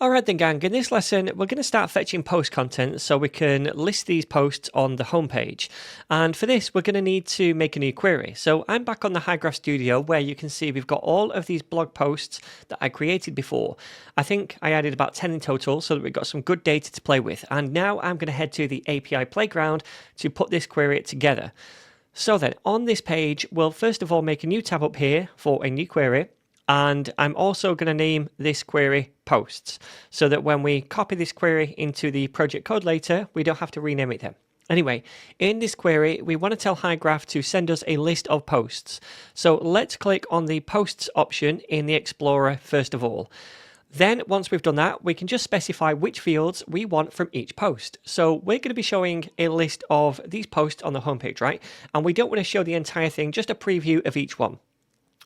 Alright then gang, in this lesson we're going to start fetching post content so we can list these posts on the homepage. And for this we're going to need to make a new query. So I'm back on the Hygraph Studio where you can see we've got all of these blog posts that I created before. I think I added about 10 in total so that we've got some good data to play with. And now I'm going to head to the API playground to put this query together. So then on this page we'll first of all make a new tab up here for a new query. And I'm also going to name this query posts so that when we copy this query into the project code later, we don't have to rename it then. Anyway, in this query, we want to tell Hygraph to send us a list of posts. So let's click on the posts option in the Explorer first of all. Then once we've done that, we can just specify which fields we want from each post. So we're going to be showing a list of these posts on the homepage, right? And we don't want to show the entire thing, just a preview of each one.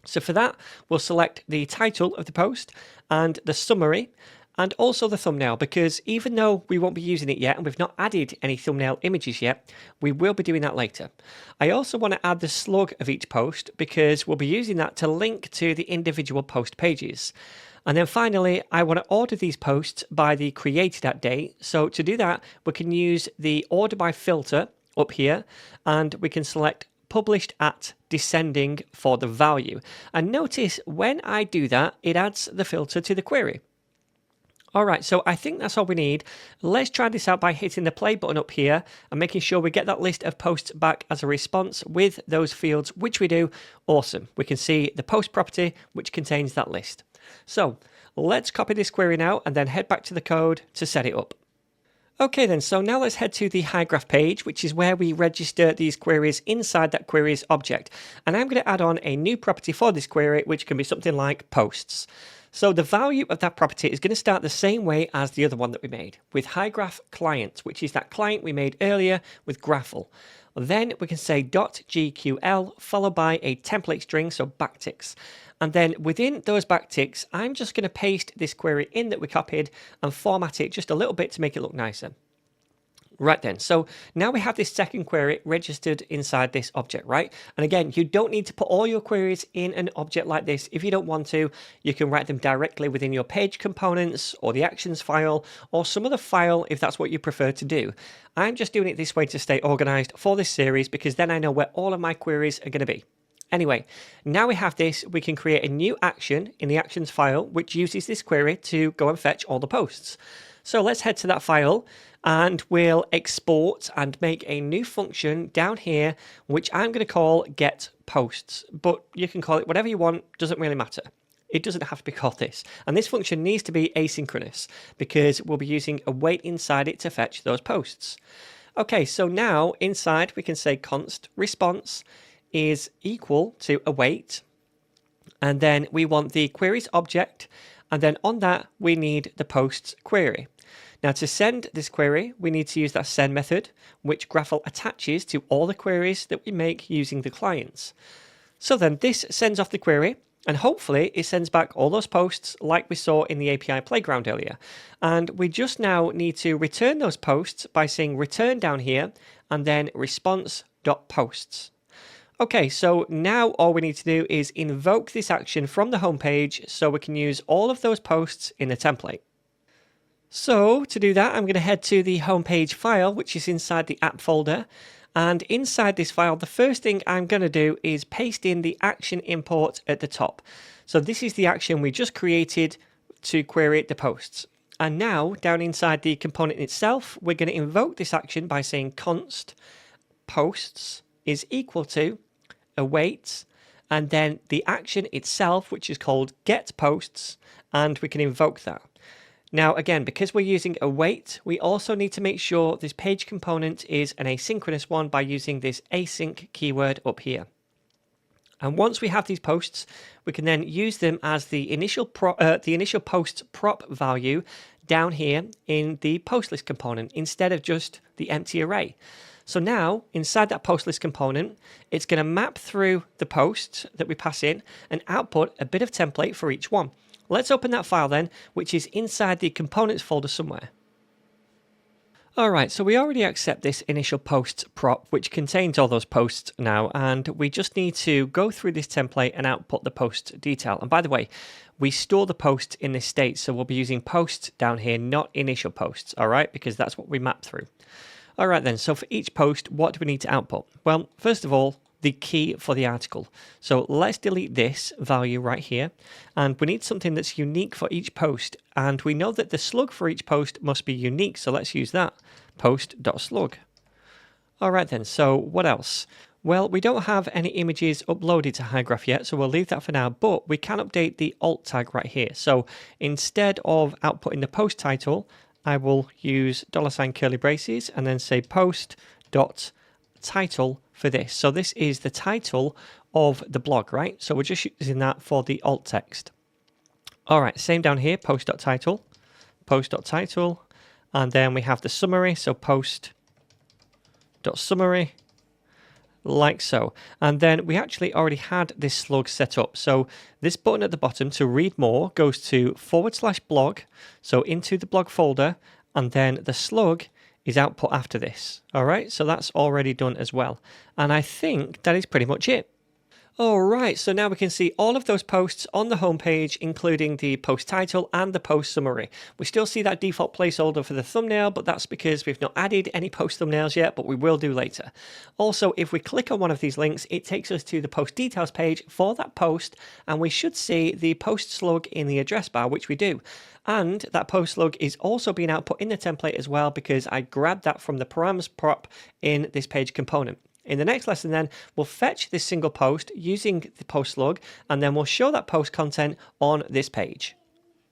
So for that, we'll select the title of the post and the summary and also the thumbnail, because even though we won't be using it yet and we've not added any thumbnail images yet, we will be doing that later. I also want to add the slug of each post because we'll be using that to link to the individual post pages. And then finally, I want to order these posts by the created at date. So to do that, we can use the order by filter up here and we can select published at descending for the value. And notice when I do that, it adds the filter to the query. All right, so I think that's all we need. Let's try this out by hitting the play button up here and making sure we get that list of posts back as a response with those fields, which we do. Awesome. We can see the post property, which contains that list. So let's copy this query now and then head back to the code to set it up. Okay then, so now let's head to the Hygraph page, which is where we register these queries inside that queries object. And I'm going to add on a new property for this query, which can be something like posts. So the value of that property is going to start the same way as the other one that we made, with Hygraph client, which is that client we made earlier with GraphQL. Then we can say .gql followed by a template string, so backticks. And then within those backticks, I'm just going to paste this query in that we copied and format it just a little bit to make it look nicer. Right then, so now we have this second query registered inside this object, right? And again, you don't need to put all your queries in an object like this. If you don't want to, you can write them directly within your page components or the actions file or some other file if that's what you prefer to do. I'm just doing it this way to stay organized for this series because then I know where all of my queries are going to be. Anyway, now we have this, we can create a new action in the actions file, which uses this query to go and fetch all the posts. So let's head to that file and we'll export and make a new function down here, which I'm going to call get posts, but you can call it whatever you want, doesn't really matter. It doesn't have to be called this. And this function needs to be asynchronous because we'll be using await inside it to fetch those posts. Okay, so now inside we can say const response is equal to await, and then we want the queries object, and then on that we need the posts query. Now to send this query we need to use that send method, which GraphQL attaches to all the queries that we make using the clients. So then this sends off the query and hopefully it sends back all those posts like we saw in the API playground earlier. And we just now need to return those posts by saying return down here and then response.posts. Okay, so now all we need to do is invoke this action from the homepage so we can use all of those posts in the template. So to do that, I'm going to head to the homepage file, which is inside the app folder. And inside this file, the first thing I'm going to do is paste in the action import at the top. So this is the action we just created to query the posts. And now down inside the component itself, we're going to invoke this action by saying const posts is equal to await, and then the action itself, which is called get posts, and we can invoke that. Now again, because we're using await, we also need to make sure this page component is an asynchronous one by using this async keyword up here. And once we have these posts, we can then use them as the initial post prop value down here in the post list component instead of just the empty array. So now, inside that post list component, it's going to map through the posts that we pass in and output a bit of template for each one. Let's open that file then, which is inside the components folder somewhere. All right, so we already accept this initial posts prop, which contains all those posts now, and we just need to go through this template and output the post detail. And by the way, we store the post in this state, so we'll be using posts down here, not initial posts, all right, because that's what we map through. All right then, so for each post, what do we need to output? Well, first of all, the key for the article. So let's delete this value right here, and we need something that's unique for each post, and we know that the slug for each post must be unique, so let's use that, post.slug. All right then, so what else? Well, we don't have any images uploaded to Hygraph yet, so we'll leave that for now, but we can update the alt tag right here. So instead of outputting the post title, I will use $ curly braces and then say post.title for this. So this is the title of the blog, right? So we're just using that for the alt text. All right, same down here, post.title, and then we have the summary, so post.summary, like so. And then we actually already had this slug set up. So this button at the bottom to read more goes to /blog, so into the blog folder, and then the slug is output after this. All right, so that's already done as well. And I think that is pretty much it. All right, so now we can see all of those posts on the homepage, including the post title and the post summary. We still see that default placeholder for the thumbnail, but that's because we've not added any post thumbnails yet, but we will do later. Also, if we click on one of these links, it takes us to the post details page for that post, and we should see the post slug in the address bar, which we do. And that post slug is also being output in the template as well, because I grabbed that from the params prop in this page component. In the next lesson then, we'll fetch this single post using the post slug, and then we'll show that post content on this page.